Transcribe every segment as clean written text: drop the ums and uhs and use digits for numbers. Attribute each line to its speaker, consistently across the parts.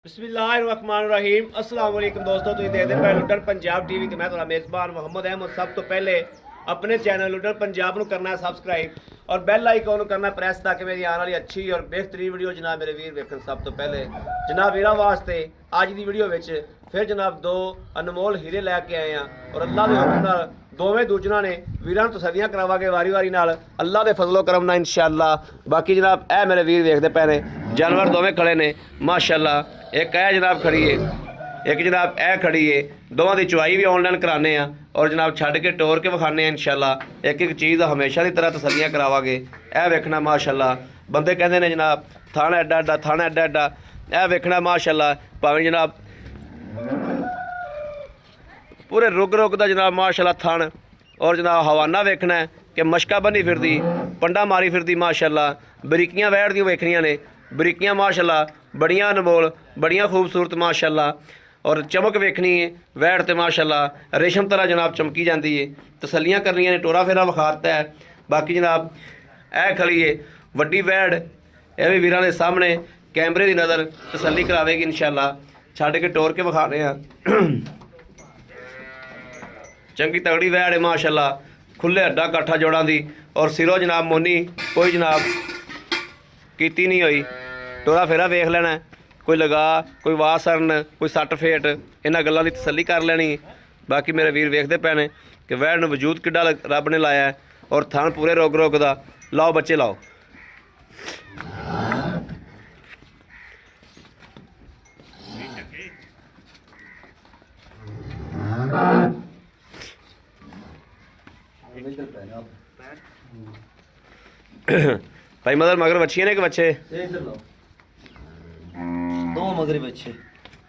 Speaker 1: बिस्मिल्लाहिर्रहमानिर्रहीम अस्सलाम वालेकुम दोस्तों तुम देखते पै लुटन पंजाब टीवी ते मैं तुम्हारा मेज़बान मोहम्मद अहमद। सब तो पहले अपने चैनल लुटन पंजाब को करना है सब्सक्राइब और बैल आइकॉन करना प्रेस ताकि मेरी आने वाली अच्छी और बेहतरीन वीडियो जनाब मेरे वीर वेखन। सब तो पहले जनाब वीरा वास्ते अज की वीडियो में फिर जनाब दो अनमोल हीरे लैके आए हैं और अल्लाह के हुक्म नाल दोवें दूजना ने वीरां नूं तसल्लियां करवावांगे वारी वारी नाल अल्लाह के फजलो करम नाल इंशाअल्लाह। बाकी जनाब ए मेरे वीर वेखते पे ने जानवर दोवें खड़े ने माशाअल्लाह। एक है जनाब खड़ी है, एक जनाब ए खड़ी है। दोवां की चुवाई भी ऑनलाइन कराने और जनाब छड़ के टोर के विखाने इंशाअल्लाह। एक एक चीज़ हमेशा की तरह तसल्लियां करावांगे। ए वेखना माशाअल्लाह बंदे कहते हैं जनाब थाना एडा एडा थाना एडा एडा। ए वेखना माशाअल्लाह भावें जनाब पूरे रुग रुग का जनाब माशाअल्लाह थन और जनाब हवाना वेखना है कि मशका बनी फिरदी पंडा मारी फिरदी माशाअल्लाह। बरीकियां वैड़ दी वेखनियां ने बरीकियां माशाअल्लाह बड़ियां अनमोल बड़ियां खूबसूरत माशाअल्लाह। और चमक वेखनी है वैड़ तो माशाअल्लाह रेशम तरह जनाब चमकी जाती है। तसलियां करनियां ने टोरा फेरा विखाता है। बाकी जनाब ए खड़ी है वड्डी वैड़ यह भी वीरां दे सामने कैमरे की नज़र तसली करावेगी इंशाअल्लाह। छड़ के टोर के विखाने चंगी तगड़ी वैड़ है माशाअल्लाह। खुले अड्डा काठा जोड़ां दी और सिरों जनाब मोनी कोई जनाब कीती नहीं हुई। टोरा फेरा वेख लेना कोई लगा कोई वाह सरन कोई सट फेट इन्हां गल्लां दी तसल्ली कर लेनी। बाकी मेरे वीर वेखते पे ने कि वैड़ नूं वजूद किड्डा रब ने लाया है और थन पूरे रोग रोग दा। लाओ बच्चे लाओ। भाई मदर मगर बच्चियां ने कि बच्चे
Speaker 2: दो मगर बच्चे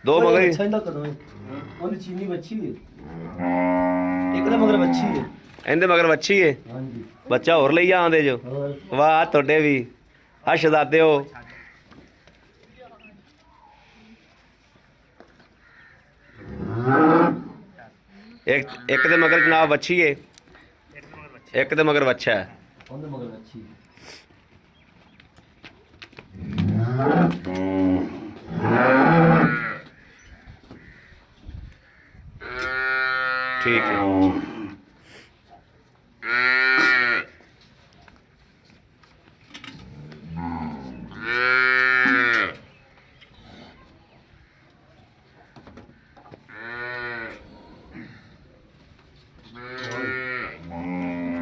Speaker 1: दो मगर ही
Speaker 2: चीनी बच्ची है एक मगर बच्ची है
Speaker 1: इहदे मगर बच्ची है
Speaker 2: हाँ जी
Speaker 1: बच्चा होर लई आंदे जो वाह तुहाडे भी आ शहजादे हो। एक दे मगर जनाब बच्ची है एक दे मगर बच्चा है।
Speaker 2: मगर बच्ची
Speaker 1: ठीक है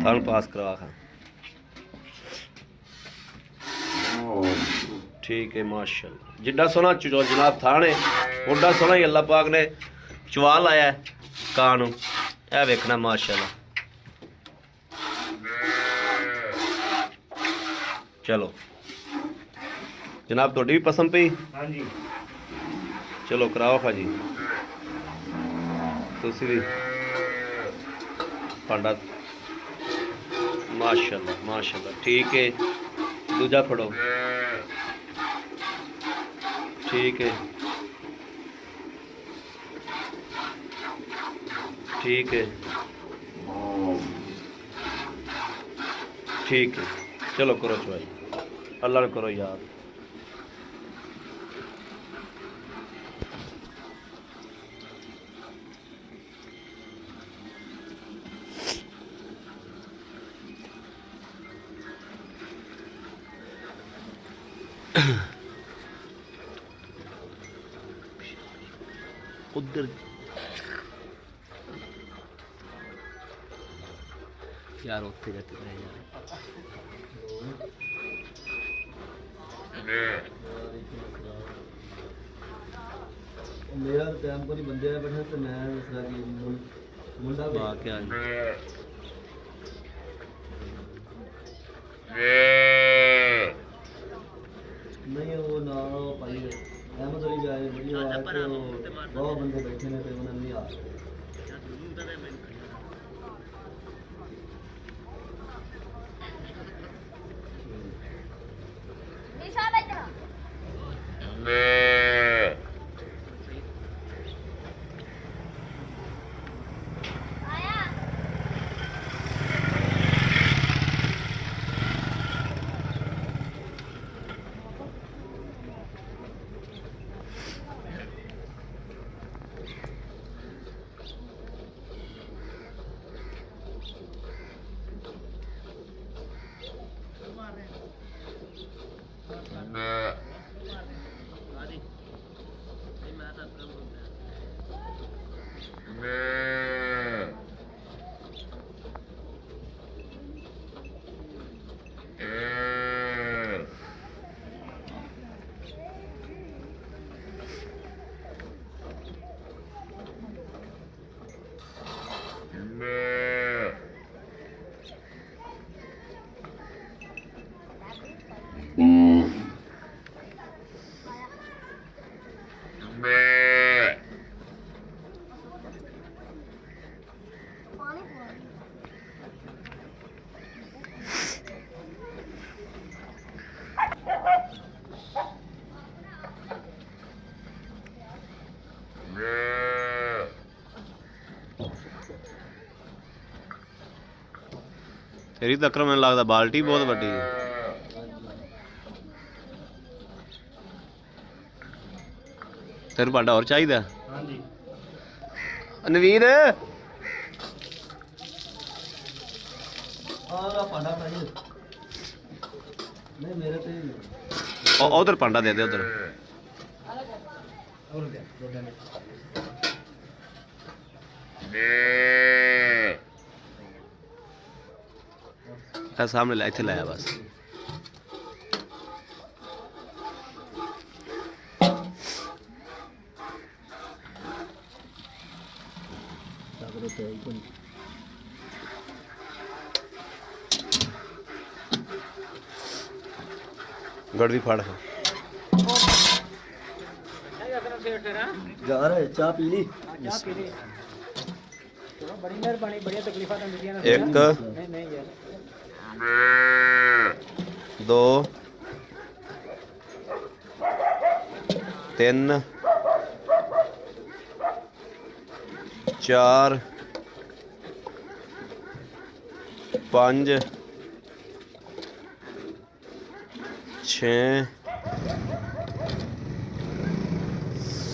Speaker 1: थान पास करवा खा। ठीक है माशाल्लाह जिड्डा सोहना जनाब थान है उड्डा सोहना ही अल्लाह पाक ने चवा लाया है कां नूं। ए वेखना माशाल्लाह। चलो जनाब तुहाडी भी पसंद पई?
Speaker 2: हाँ जी
Speaker 1: चलो कराओ खा जी तुसी भी भांडा माशाल्लाह माशाल्लाह। ठीक है दूजा फड़ो। ठीक है ठीक है ठीक है चलो करो चवाई अल्लाह ने करो याद। उधर यार उत्थे जाते रहे यार
Speaker 2: मेरा टाइम को नहीं बंदे आए बैठे तो मैं दूसरा की मुंडा
Speaker 1: वाह क्या
Speaker 2: नहीं वो ना भाई अहमद अली जाए वीडियो आए तो बहुत बंदे बैठे ने तो उन्होंने नहीं आ
Speaker 1: ਤੇਰੀ ਤੱਕਰ ਮੈਨੂੰ ਲੱਗਦਾ ਬਾਲਟੀ ਬਹੁਤ ਵੱਡੀ ਹੈ। ਤੈਨੂੰ ਭਾਂਡਾ ਹੋਰ ਚਾਹੀਦਾ?
Speaker 2: ਹਾਂਜੀ
Speaker 1: ਨਵੀਰ
Speaker 2: ਆਹ ਭਾਂਡਾ ਭਾਈ ਨਹੀਂ ਮੇਰੇ ਤੇ
Speaker 1: ਉਧਰ ਭਾਂਡਾ ਦੇ ਦੇ ਉਧਰ।
Speaker 2: ਹੋਰ ਦੇ ਦੋ ਦੇ
Speaker 1: ਇਹ ਸਾਹਮਣੇ ਲੈ ਇੱਥੇ ਲਾਇਆ ਬਸ। गड़वी फाड़ है
Speaker 2: जा रहे चाह पी ली
Speaker 3: बड़ी मेहरबानी बड़ी तकलीफा
Speaker 1: एक
Speaker 3: नहीं यार
Speaker 1: 2 3 4 5 6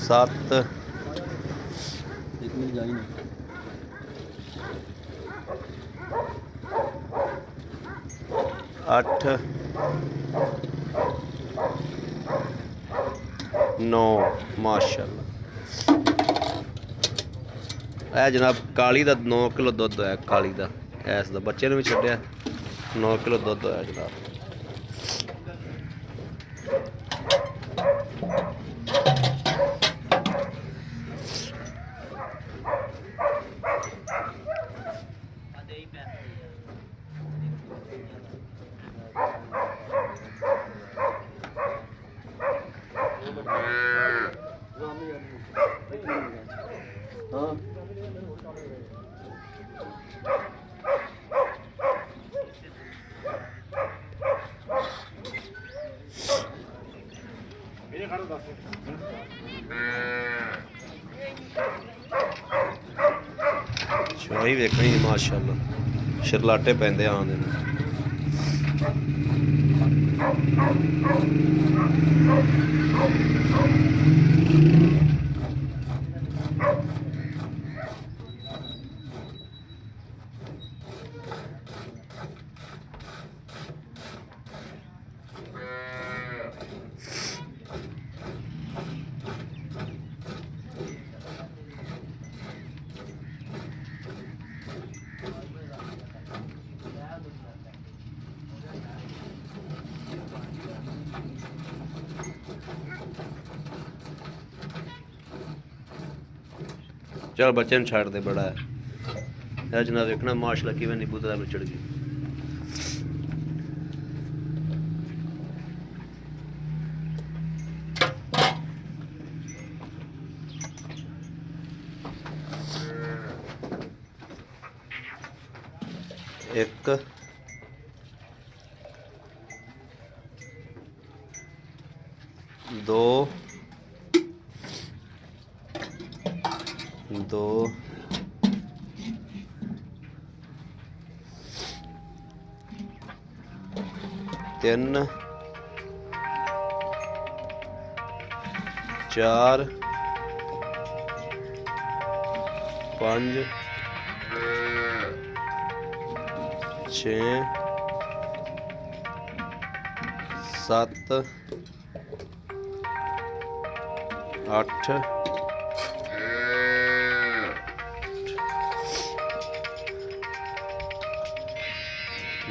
Speaker 1: 7
Speaker 2: एक मिनट जाई ना
Speaker 1: 8 9 ਮਾਸ਼ਾਅੱਲਾ। ਇਹ ਜਨਾਬ ਕਾਲੀ ਦਾ 9 ਕਿਲੋ ਦੁੱਧ ਹੋਇਆ। ਕਾਲੀ ਦਾ ਐਸ ਦਾ ਬੱਚੇ ਨੂੰ ਵੀ ਛੱਡਿਆ 9 ਕਿਲੋ ਦੁੱਧ ਹੋਇਆ ਜਨਾਬ।
Speaker 2: हाँ
Speaker 1: ਸ਼ਾਹੀ ਵੇਖਣੀ ਮਾਸ਼ਾਅੱਲਾ ਸ਼ਰਲਾਟੇ ਪੈਂਦੇ ਆਉਂਦੇ ਨੇ। चल बच्चे ने छाड़ दे बड़ा है जना देखना माशाल्लाह किवें नींबू दा चढ़ गई। एक 2 2 3 4 5 6 7 8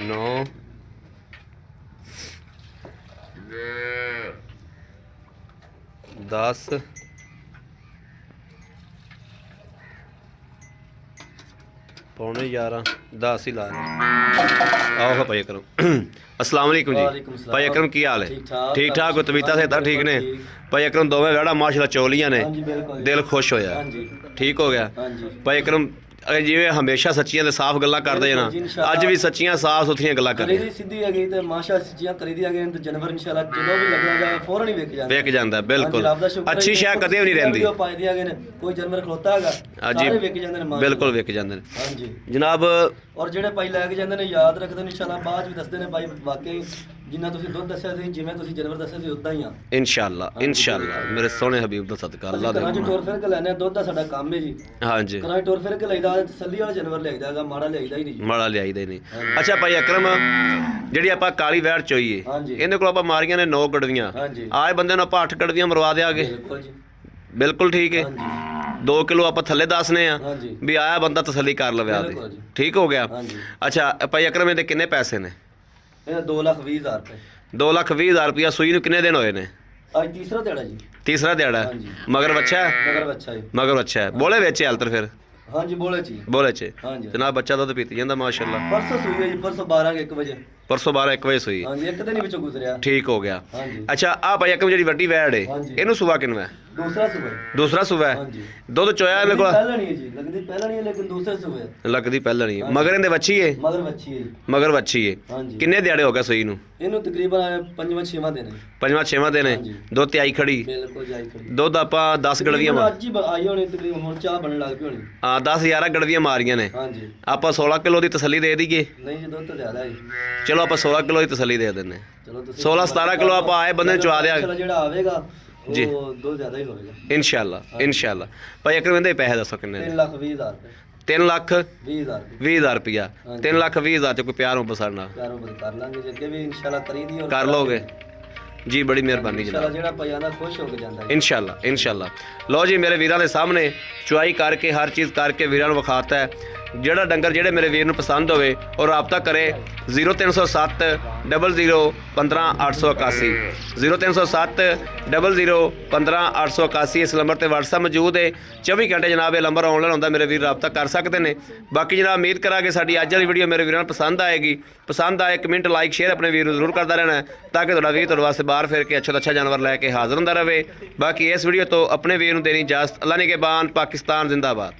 Speaker 1: 9 10 11 पौने 11 10 ही ला रहे। आओ भाई अकरम अस्सलाम वालेकुम
Speaker 2: वालेकुम
Speaker 1: जी।
Speaker 2: सलाम।
Speaker 1: भाई अकरम की हाल है?
Speaker 2: ठीक ठाक
Speaker 1: को तबीयत से ठीक ने? भाई अकरम दोवें वेड़ा माशाल्लाह चोलियां ने,
Speaker 2: हाँ जी बिल्कुल
Speaker 1: दिल खुश होया,
Speaker 2: हाँ जी
Speaker 1: ठीक हो गया।
Speaker 2: हाँ जी
Speaker 1: ਭਾਈ ਅਕਰਮ ਜਿਵੇਂ ਹਮੇਸ਼ਾ ਸੱਚੀਆਂ ਤੇ ਸਾਫ਼ ਗੱਲਾਂ ਕਰਦੇ ਨਾ,
Speaker 2: ਬਿਲਕੁਲ ਜੀ, ਇਨਸ਼ਾਅੱਲਾ।
Speaker 1: ਅੱਜ ਵੀ ਸੱਚੀਆਂ ਸਾਫ਼ ਸੁਥਰੀਆਂ ਗੱਲਾਂ
Speaker 2: ਕਰੀ
Speaker 1: ਕਰਦੇ
Speaker 2: ਦੀ ਸਿੱਧੀ ਹੈਗੀ ਤੇ ਮਾਸ਼ਾ ਸੱਚੀਆਂ ਕਰੀ ਦੀ ਹੈਗੀ ਤੇ ਜਨਵਰ ਇਨਸ਼ਾਅੱਲਾ ਜਦੋਂ ਵੀ ਲੱਗਣਾ ਜਾਏ ਫੌਰਨ ਹੀ ਵਿਕ ਜਾਂਦਾ
Speaker 1: ਵੇਖ ਜਾਂਦਾ ਬਿਲਕੁਲ।
Speaker 2: ਹਾਂਜੀ, ਰੱਬ ਦਾ ਸ਼ੁਕਰ ਹੈ
Speaker 1: ਅੱਛੀ
Speaker 2: ਕਿ
Speaker 1: ਸ਼ੈ ਕਦੇ ਵੀ ਨਹੀਂ ਰਹਿੰਦੀ।
Speaker 2: ਵੀਡੀਓ ਪਾਈ ਦੀ ਹੈਗੇ ਨੇ, ਕੋਈ ਜਨਵਰ ਖਲੋਤਾ ਹੈਗਾ
Speaker 1: ਹਾਂਜੀ
Speaker 2: ਸਾਰੇ ਵਿਕ ਜਾਂਦੇ ਨੇ ਮਾਸ਼ਾ
Speaker 1: ਬਿਲਕੁਲ ਵਿਕ ਜਾਂਦੇ ਨੇ
Speaker 2: ਹਾਂਜੀ।
Speaker 1: ਜਨਾਬ।
Speaker 2: ਔਰ ਜਿਹੜੇ ਭਾਈ ਲੈ ਕੇ ਜਾਂਦੇ ਨੇ ਯਾਦ ਰੱਖਦੇ ਨੇ ਇਨਸ਼ਾਅੱਲਾ, ਬਾਅਦ ਵੀ ਦੱਸਦੇ ਨੇ ਭਾਈ ਵਾਕਈ ਜਿੰਨਾ ਤੁਸੀਂ ਦੁੱਧ ਦੱਸਿਆ ਸੀ, ਜਿਵੇਂ ਤੁਸੀਂ ਜਨਵਰ ਦੱਸਿਆ ਸੀ ਉਦਾਂ ਹੀ ਆ।
Speaker 1: ਇਨਸ਼ਾਅੱਲਾ ਇਨਸ਼ਾਅੱਲਾ ਮੇਰੇ ਸੋਹਣੇ ਹਬੀਬ ਦਾ ਸਦਕਾ ਅੱਲਾ
Speaker 2: ਅਸੀਂ
Speaker 1: ਦੇ
Speaker 2: ਘਰਾਂ 'ਚ ਟੁਰ ਫਿਰ ਕੇ ਲੈਣੇ ਆ, ਦੁੱਧ ਦਾ ਸਾਡਾ ਕੰਮ ਹੈ ਜੀ।
Speaker 1: ਹਾਂਜੀ
Speaker 2: ਘਰਾਂ 'ਚ ਟੁਰ ਫਿਰ ਕੇ ਲਈਦਾ, ਤਸੱਲੀ ਵਾਲਾ ਜਨਵਰ ਲਈਦਾ ਹੈਗਾ, ਮਾੜਾ ਲਈਦਾ ਹੀ ਨਹੀਂ ਜੀ।
Speaker 1: ਮਾੜਾ ਲਿਆਈਦਾ ਹੀ ਨਹੀਂ। ਅੱਛਾ ਭਾਈ ਅਕਰਮ, ਜਿਹੜੀ ਆਪਾਂ ਕਾਲੀ ਵੈੜ ਚੋਈਏ
Speaker 2: ਹਾਂਜੀ।
Speaker 1: ਇਹਦੇ ਕੋਲ ਆਪਾਂ ਮਾਰੀਆਂ ਨੇ 9 ਗੜਵੀਆਂ,
Speaker 2: ਹਾਂਜੀ
Speaker 1: ਆਏ ਬੰਦੇ ਨੂੰ ਆਪਾਂ 8 ਗੜਵੀਆਂ ਮਰਵਾ ਦਿਆਂਗੇ।
Speaker 2: ਬਿਲਕੁਲ ਜੀ
Speaker 1: ਬਿਲਕੁਲ ਠੀਕ ਹੈ।
Speaker 2: ਹਾਂਜੀ
Speaker 1: 2 ਕਿਲੋ ਆਪਾਂ ਥੱਲੇ ਦੱਸਨੇ ਆ
Speaker 2: ਹਾਂਜੀ
Speaker 1: ਵੀ ਆਇਆ ਬੰਦਾ ਤਸੱਲੀ ਕਰ ਲਵੇ ਆਦੇ,
Speaker 2: ਬਿਲਕੁਲ ਜੀ।
Speaker 1: ਠੀਕ ਹੋ ਗਿਆ।
Speaker 2: ਹਾਂਜੀ
Speaker 1: ਅੱਛਾ ਭਾਈ ਅਕਰਮ ਇਹਦੇ ਕਿੰਨੇ ਪੈਸੇ ਨੇ?
Speaker 2: ਇਹ 2,20,000 ਰੁਪਏ
Speaker 1: 2,20,000 ਰੁਪਇਆ। ਸੂਈ ਨੂੰ ਕਿੰਨੇ ਦਿਨ ਹੋਏ ਨੇ?
Speaker 2: ਅੱਜ ਤੀਸਰਾ ਦਿਹਾੜਾ ਜੀ।
Speaker 1: ਤੀਸਰਾ ਦਿਹਾੜਾ ਹੈ।
Speaker 2: ਹਾਂਜੀ।
Speaker 1: ਮਗਰ ਬੱਚਾ ਹੈ?
Speaker 2: ਮਗਰ ਬੱਚਾ ਜੀ।
Speaker 1: ਮਗਰ ਬੱਚਾ ਹੈ। ਬੋਲੇ ਵੇਚੇ ਹਾਲ ਤਰ ਫਿਰ?
Speaker 2: ਹਾਂਜੀ ਬੋਲੇ ਜੀ।
Speaker 1: ਬੋਲੇ ਚ
Speaker 2: ਹਾਂਜੀ
Speaker 1: ਜਨਾਬ ਬੱਚਾ ਦੁੱਧ ਪੀਤੀ ਜਾਂਦਾ ਮਾਸ਼ਾਅੱਲਾ।
Speaker 2: ਪਰਸੋਂ ਸੂਈ ਹੈ ਜੀ, ਪਰਸੋਂ 12 1 ਵਜੇ।
Speaker 1: ਪਰਸੋਂ 12 1 ਵਜੇ ਸੂਈ।
Speaker 2: ਹਾਂਜੀ ਇੱਕ ਦਿਨ ਹੀ ਵਿੱਚੋਂ ਗੁਜ਼ਰਿਆ।
Speaker 1: ਠੀਕ ਹੋ ਗਿਆ।
Speaker 2: ਹਾਂਜੀ
Speaker 1: ਅੱਛਾ ਆ ਭਾਈ ਅਕਰਮ ਜਿਹੜੀ ਵੱਡੀ ਵੈੜ ਹੈ
Speaker 2: ਹਾਂਜੀ।
Speaker 1: ਇਹਨੂੰ ਸੁਬਾ ਕਿੰਨੂ ਹੈ?
Speaker 2: ਦੂਸਰਾ ਸੂਆ ਹੈ।
Speaker 1: ਦੂਸਰਾ ਸੁਬਾ ਹੈ।
Speaker 2: ਹਾਂਜੀ
Speaker 1: ਦੁੱਧ ਚੋਇਆ ਇਹਦੇ ਕੋਲ?
Speaker 2: ਪਹਿਲਾਂ ਨਹੀਂ ਹੈ ਜੀ, ਲੱਗਦੀ ਪਹਿਲਾਂ ਨਹੀਂ ਹੈ ਲੇਕਿਨ ਦੂਸਰੇ ਸੂਆ ਹੈ।
Speaker 1: ਲੱਗਦੀ ਪਹਿਲਾਂ ਨਹੀਂ ਹੈ। ਮਗਰ ਇਹਦੇ ਵੱਛੀ ਹੈ?
Speaker 2: ਮਗਰ ਬੱਚੀ ਹੈ ਜੀ।
Speaker 1: ਮਗਰ ਵੱਛੀ ਹੈ।
Speaker 2: ਹਾਂਜੀ
Speaker 1: ਕਿੰਨੇ ਦਿਹਾੜੇ ਹੋ ਗਏ ਸੂਈ ਨੂੰ?
Speaker 2: ਇਹਨੂੰ ਤਕਰੀਬਨ 5ਵਾਂ 6ਵਾਂ ਦਿਨ ਹੈ।
Speaker 1: 5ਵਾਂ 6ਵਾਂ ਦਿਨ ਹੈ।
Speaker 2: ਹਾਂਜੀ।
Speaker 1: ਦੁੱਧ ਤੇ ਆਈ ਖੜੀ।
Speaker 2: ਬਿਲਕੁਲ ਜਾਈ ਖੜੀ।
Speaker 1: ਦੁੱਧ ਆਪਾਂ 10 ਗੜਵੀਆਂ
Speaker 2: ਤਕਰੀਬਨ ਅੱਜ ਹੀ ਆਈ ਹੋਣੀ, ਤਕਰੀਬਨ ਹੁਣ ਚਾਹ ਬਣਨ ਲੱਗ ਪਈ ਹੋਣੀ।
Speaker 1: ਹਾਂ 10 11 ਗੜਵੀਆਂ ਮਾਰੀਆਂ ਨੇ।
Speaker 2: ਹਾਂਜੀ
Speaker 1: ਆਪਾਂ 16 ਕਿਲੋ ਦੀ ਤਸੱਲੀ ਦੇ ਦਈਏ।
Speaker 2: ਨਹੀਂ ਜੀ ਦੁੱਧ ਤਾਂ ਜ਼ਿਆਦਾ ਹੈ ਜੀ।
Speaker 1: ਚਲੋ ਆਪਾਂ 16 ਕਿਲੋ ਦੀ ਤਸੱਲੀ ਦੇ ਦਿੰਨੇ।
Speaker 2: ਚਲੋ ਤੁਸੀਂ
Speaker 1: 16 17 ਕਿਲੋ ਆਪਾਂ ਆਏ ਬੰਦੇ ਨੂੰ ਚਵਾ ਦਿਆਂਗੇ
Speaker 2: ਚਲੋ ਜਿਹੜਾ ਆਵੇਗਾ
Speaker 1: ਜੀ।
Speaker 2: ਉਹ ਦੁੱਧ ਜ਼ਿਆਦਾ ਹੀ ਹੋਵੇਗਾ।
Speaker 1: ਇਨਸ਼ਾਅੱਲਾ ਇਨਸ਼ਾਅੱਲਾ। ਭਾਈ ਅਕਰਮ ਇਹਦੇ ਪੈਸੇ ਦੱਸੋ ਕਿੰਨੇ ਨੇ?
Speaker 2: 3,20,000 ਰੁਪਏ
Speaker 1: 3 ਲੱਖ
Speaker 2: 20,000 ਰੁਪਏ
Speaker 1: 20,000 ਰੁਪਇਆ।
Speaker 2: ਹਾਂਜੀ।
Speaker 1: 3 ਲੱਖ 20,000 ਚ ਕੋਈ ਪਿਆਰ ਹੋ ਪਸੰਦ
Speaker 2: ਪਿਆਰੋਂ ਬਦ ਕਰ ਲਾਂਗੇ, ਜੇ ਅੱਗੇ ਵੀ ਇਨਸ਼ਾਅੱਲਾ ਕਰੀ ਦੀ ਔਰ
Speaker 1: ਕਰ ਲੋਗੇ ਜੀ। ਬੜੀ ਮਿਹਰਬਾਨੀ
Speaker 2: ਇਨਸ਼ਾਅੱਲਾ
Speaker 1: ਜਨਾਬ।
Speaker 2: ਜਿਹੜਾ ਪਜਾਨਾ ਖੁਸ਼ ਹੋ ਕੇ ਜਾਂਦਾ ਹੈ।
Speaker 1: ਇਨਸ਼ਾਅੱਲਾ ਇਨਸ਼ਾਅੱਲਾ। ਲਓ ਜੀ ਮੇਰੇ ਵੀਰਾਂ ਦੇ ਸਾਹਮਣੇ ਚੁਆਈ ਕਰਕੇ ਹਰ ਚੀਜ਼ ਕਰਕੇ ਵੀਰਾਂ ਨੂੰ ਵਿਖਾਤਾ ਹੈ। ਜਿਹੜਾ ਡੰਗਰ ਜਿਹੜੇ ਮੇਰੇ ਵੀਰ ਨੂੰ ਪਸੰਦ ਹੋਵੇ ਔਰ ਰਾਬਤਾ ਕਰੇ 0307 00 15 881 0307 00 15 881 ਇਸ ਨੰਬਰ ਤੇ WhatsApp ਮੌਜੂਦ ਹੈ। 24 ਘੰਟੇ ਜਨਾਬ ਇਹ ਨੰਬਰ ਆਨਲਾਈਨ ਹੁੰਦਾ, ਮੇਰੇ ਵੀਰ ਰਾਬਤਾ ਕਰ ਸਕਦੇ ਨੇ। ਬਾਕੀ ਜਨਾਬ ਉਮੀਦ ਕਰਾਂਗੇ ਸਾਡੀ ਅੱਜ ਵਾਲੀ ਵੀਡੀਓ ਮੇਰੇ ਵੀਰਾਂ ਨੂੰ ਪਸੰਦ ਆਏਗੀ। ਪਸੰਦ ਆਏ ਕਮੈਂਟ ਲਾਈਕ ਸ਼ੇਅਰ ਆਪਣੇ ਵੀਰ ਨੂੰ ਜ਼ਰੂਰ ਕਰਦਾ ਰਹਿਣਾ ਹੈ, ਤਾਂ ਕਿ ਤੁਹਾਡਾ ਵੀਰ ਤੁਹਾਡੇ ਵਾਸਤੇ ਬਾਹਰ ਫਿਰ ਕੇ ਅੱਛਾ ਤੋਂ ਅੱਛਾ ਜਾਨਵਰ ਲੈ ਕੇ ਹਾਜ਼ਰ ਹੁੰਦਾ ਰਹੇ। ਬਾਕੀ ਇਸ ਵੀਡੀਓ ਤੋਂ ਆਪਣੇ ਵੀਰ ਨੂੰ ਦੇਣੀ ਇਜਾਜ਼ਤ। ਅੱਲਾ ਨਿਗਹਿਬਾਨ। ਪਾਕਿਸਤਾਨ ਜ਼ਿੰਦਾਬਾਦ।